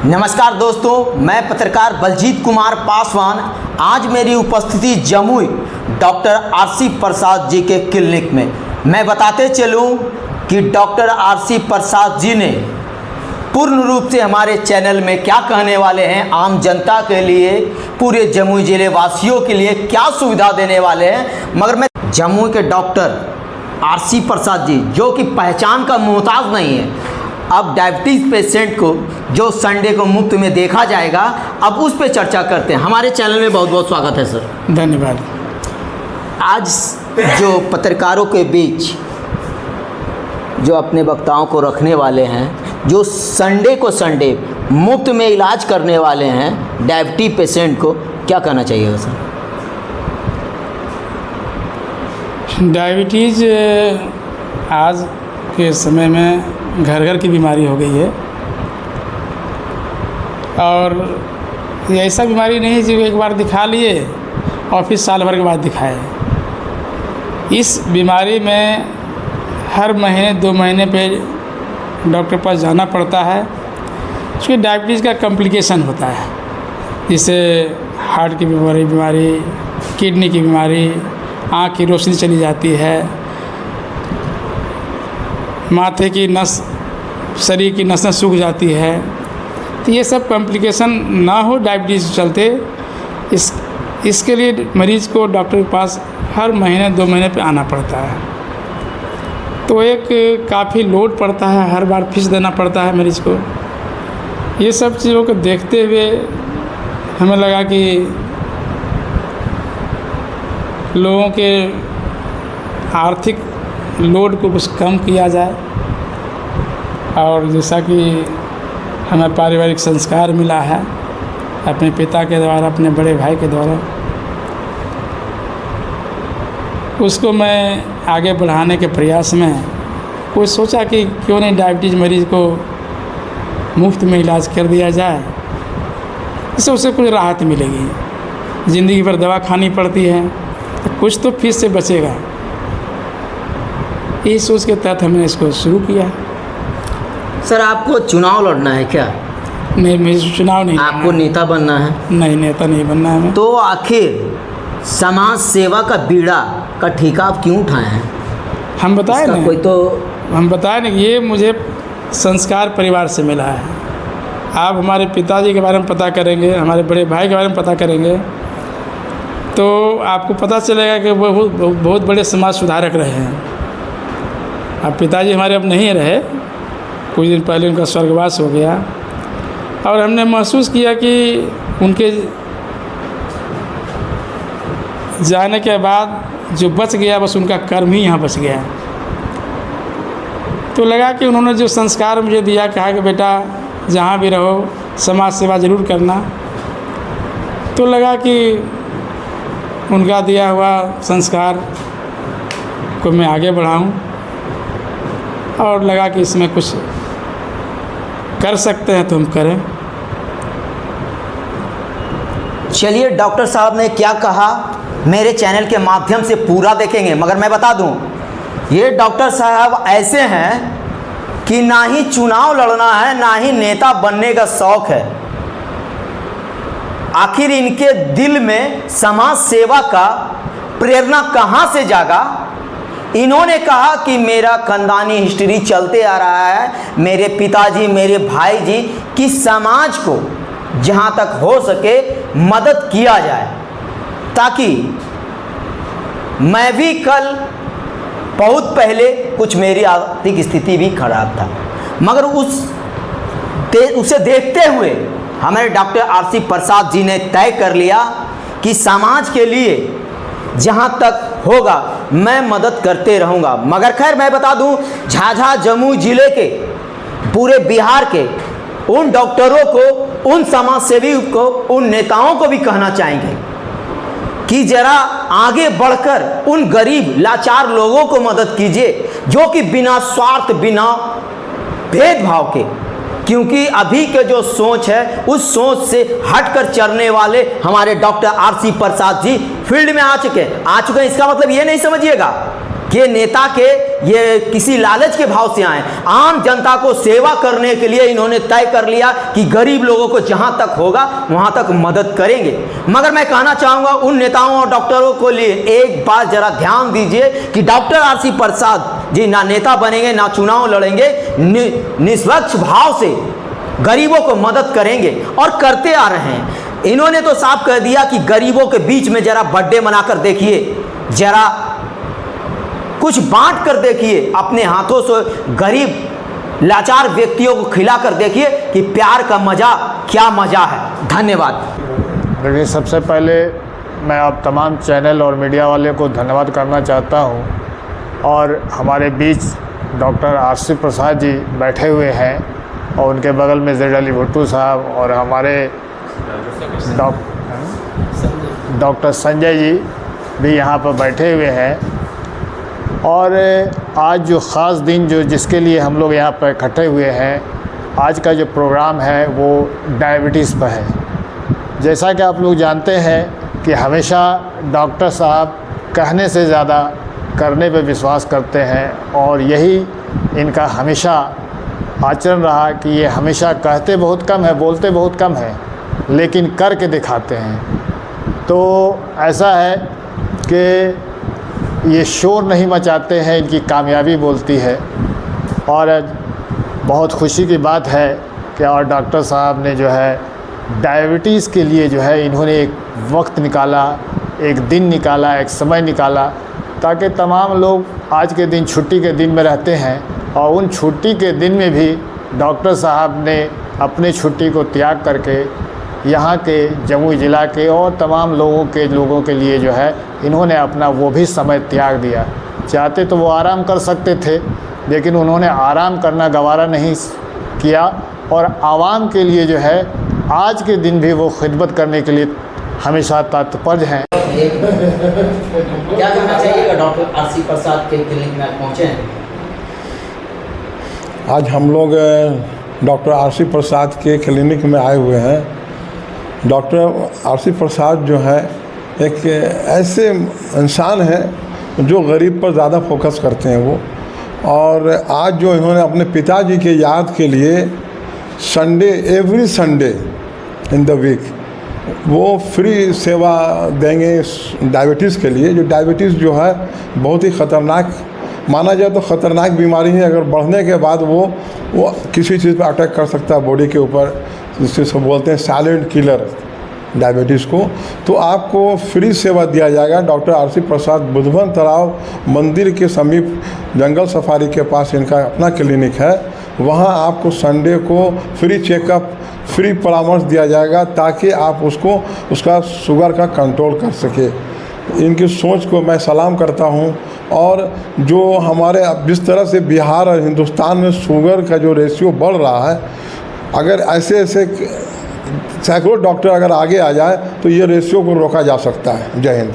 नमस्कार दोस्तों, मैं पत्रकार बलजीत कुमार पासवान। आज मेरी उपस्थिति जमुई डॉक्टर आरसी प्रसाद जी के क्लिनिक में। मैं बताते चलूं कि डॉक्टर आरसी प्रसाद जी ने पूर्ण रूप से हमारे चैनल में क्या कहने वाले हैं, आम जनता के लिए, पूरे जमुई जिले वासियों के लिए क्या सुविधा देने वाले हैं। मगर मैं जमुई के डॉक्टर आरसी प्रसाद जी, जो कि पहचान का मोहताज नहीं है, अब डायबिटीज़ पेशेंट को जो संडे को मुफ्त में देखा जाएगा, अब उस पर चर्चा करते हैं। हमारे चैनल में बहुत बहुत स्वागत है सर। धन्यवाद। आज जो पत्रकारों के बीच जो अपने वक्ताओं को रखने वाले हैं, जो संडे को संडे मुफ्त में इलाज करने वाले हैं डायबिटीज़ पेशेंट को, क्या कहना चाहिएगा सर? डायबिटीज़ आज के समय में घर घर की बीमारी हो गई है और ये ऐसा बीमारी नहीं है जो एक बार दिखा लिए और फिर साल भर के बाद दिखाए। इस बीमारी में हर महीने 2 महीने पे डॉक्टर के पास जाना पड़ता है। उसकी डायबिटीज़ का कॉम्प्लिकेशन होता है, जैसे हार्ट की बीमारी, किडनी की बीमारी, आँख की रोशनी चली जाती है, माथे की नस, शरीर की नसें सूख जाती है। तो ये सब कॉम्प्लिकेशन ना हो डायबिटीज़ चलते, इसके लिए मरीज़ को डॉक्टर के पास हर महीने 2 महीने पे आना पड़ता है। तो एक काफ़ी लोड पड़ता है, हर बार फीस देना पड़ता है मरीज़ को। ये सब चीज़ों को देखते हुए हमें लगा कि लोगों के आर्थिक लोड को कुछ कम किया जाए। और जैसा कि हमें पारिवारिक संस्कार मिला है अपने पिता के द्वारा, अपने बड़े भाई के द्वारा, उसको मैं आगे बढ़ाने के प्रयास में कोई सोचा कि क्यों नहीं डायबिटीज़ मरीज़ को मुफ्त में इलाज कर दिया जाए, इससे उसे कुछ राहत मिलेगी। ज़िंदगी भर दवा खानी पड़ती है तो कुछ तो फीस से बचेगा। इस सोच के तहत हमने इसको शुरू किया। सर, आपको चुनाव लड़ना है क्या? नहीं, मुझे चुनाव नहीं, आपको नेता बनना है? नहीं, नेता नहीं बनना है। तो आखिर समाज सेवा का बीड़ा का ठेका आप क्यों उठाए हैं? हम बताए ना, कोई तो हम बताए ना, ये मुझे संस्कार परिवार से मिला है। आप हमारे पिताजी के बारे में पता करेंगे, हमारे बड़े भाई के बारे में पता करेंगे, तो आपको पता चलेगा कि वो बहुत बड़े समाज सुधारक रहे हैं। अब पिताजी हमारे अब नहीं रहे, कुछ दिन पहले उनका स्वर्गवास हो गया, और हमने महसूस किया कि उनके जाने के बाद जो बच गया बस उनका कर्म ही यहाँ बच गया। तो लगा कि उन्होंने जो संस्कार मुझे दिया, कहा कि बेटा जहाँ भी रहो समाज सेवा ज़रूर करना, तो लगा कि उनका दिया हुआ संस्कार को मैं आगे बढ़ाऊं, और लगा कि इसमें कुछ कर सकते हैं तो हम करें। चलिए, डॉक्टर साहब ने क्या कहा मेरे चैनल के माध्यम से पूरा देखेंगे। मगर मैं बता दूं, ये डॉक्टर साहब ऐसे हैं कि ना ही चुनाव लड़ना है, ना ही नेता बनने का शौक है। आखिर इनके दिल में समाज सेवा का प्रेरणा कहाँ से जागा? इन्होंने कहा कि मेरा खानदानी हिस्ट्री चलते आ रहा है, मेरे पिताजी, मेरे भाई जी, कि समाज को जहाँ तक हो सके मदद किया जाए, ताकि मैं भी कल, बहुत पहले कुछ मेरी आर्थिक स्थिति भी खराब था, मगर उसे देखते हुए हमारे डॉक्टर आरसी प्रसाद जी ने तय कर लिया कि समाज के लिए जहाँ तक होगा मैं मदद करते रहूँगा। मगर खैर, मैं बता दूँ, झाझा जमुई जिले के, पूरे बिहार के उन डॉक्टरों को, उन समाजसेवी को, उन नेताओं को भी कहना चाहेंगे कि जरा आगे बढ़कर उन गरीब लाचार लोगों को मदद कीजिए, जो कि बिना स्वार्थ, बिना भेदभाव के, क्योंकि अभी के जो सोच है उस सोच से हटकर चलने वाले हमारे doctor RC Prasad ji field में आ चुके हैं। इसका मतलब ये नहीं समझिएगा ये नेता के ये किसी लालच के भाव से आए, आम जनता को सेवा करने के लिए इन्होंने तय कर लिया कि गरीब लोगों को जहां तक होगा वहां तक मदद करेंगे। मगर मैं कहना चाहूँगा उन नेताओं और डॉक्टरों को लिए एक बार जरा ध्यान दीजिए कि डॉक्टर आरसी प्रसाद जी ना नेता बनेंगे ना चुनाव लड़ेंगे, निष्पक्ष भाव से गरीबों को मदद करेंगे और करते आ रहे हैं। इन्होंने तो साफ कह दिया कि गरीबों के बीच में जरा बर्थडे मनाकर देखिए, जरा कुछ बांट कर देखिए, अपने हाथों से गरीब लाचार व्यक्तियों को खिलाकर देखिए कि प्यार का मजा क्या मजा है। धन्यवाद। देखिए, सबसे पहले मैं आप तमाम चैनल और मीडिया वाले को धन्यवाद करना चाहता हूं। और हमारे बीच डॉक्टर आरसी प्रसाद जी बैठे हुए हैं और उनके बगल में ज़ैड अली भुट्टो साहब और हमारे डॉक्टर संजय जी भी यहाँ पर बैठे हुए हैं। और आज जो ख़ास दिन जो जिसके लिए हम लोग यहाँ पर इकट्ठे हुए हैं, आज का जो प्रोग्राम है वो डायबिटीज़ पर है। जैसा कि आप लोग जानते हैं कि हमेशा डॉक्टर साहब कहने से ज़्यादा करने पे विश्वास करते हैं और यही इनका हमेशा आचरण रहा कि ये हमेशा कहते बहुत कम है, बोलते बहुत कम है, लेकिन करके दिखाते हैं। तो ऐसा है कि ये शोर नहीं मचाते हैं, इनकी कामयाबी बोलती है। और बहुत खुशी की बात है कि और डॉक्टर साहब ने जो है डायबिटीज़ के लिए जो है इन्होंने एक वक्त निकाला, एक दिन निकाला, एक समय निकाला, ताकि तमाम लोग आज के दिन छुट्टी के दिन में रहते हैं और उन छुट्टी के दिन में भी डॉक्टर साहब ने अपने छुट्टी को त्याग करके यहाँ के जमुई ज़िला के और तमाम लोगों के लिए जो है इन्होंने अपना वो भी समय त्याग दिया। चाहते तो वो आराम कर सकते थे, लेकिन उन्होंने आराम करना गवारा नहीं किया और आवाम के लिए जो है आज के दिन भी वो खिदमत करने के लिए हमेशा तत्पर हैं। क्या कहना चाहिएगा डॉक्टर आरसी प्रसाद के क्लिनिक में आप पहुँचे हैं? आज हम लोग डॉक्टर आरसी प्रसाद के क्लिनिक में आए हुए हैं। डॉक्टर आरसी प्रसाद जो है एक ऐसे इंसान हैं जो गरीब पर ज़्यादा फोकस करते हैं वो। और आज जो इन्होंने अपने पिताजी के याद के लिए Sunday, every Sunday in the week वो फ्री सेवा देंगे डायबिटीज़ के लिए। जो डायबिटीज़ जो है बहुत ही ख़तरनाक माना जाए तो ख़तरनाक बीमारी है। अगर बढ़ने के बाद वो किसी चीज़ पर अटैक कर सकता है बॉडी के ऊपर, जिससे बोलते हैं साइलेंट किलर डायबिटीज़ को। तो आपको फ्री सेवा दिया जाएगा। डॉक्टर आरसी प्रसाद बुधवन तालाब मंदिर के समीप जंगल सफारी के पास इनका अपना क्लिनिक है। वहाँ आपको संडे को फ्री चेकअप, फ्री परामर्श दिया जाएगा ताकि आप उसका शुगर का कंट्रोल कर सके। इनकी सोच को मैं सलाम करता हूँ। और जो हमारे अब जिस तरह से बिहार और हिंदुस्तान में शुगर का जो रेशियो बढ़ रहा है, अगर ऐसे सैकड़ों डॉक्टर अगर आगे आ जाए तो ये रेशियो को रोका जा सकता है। जय हिंद।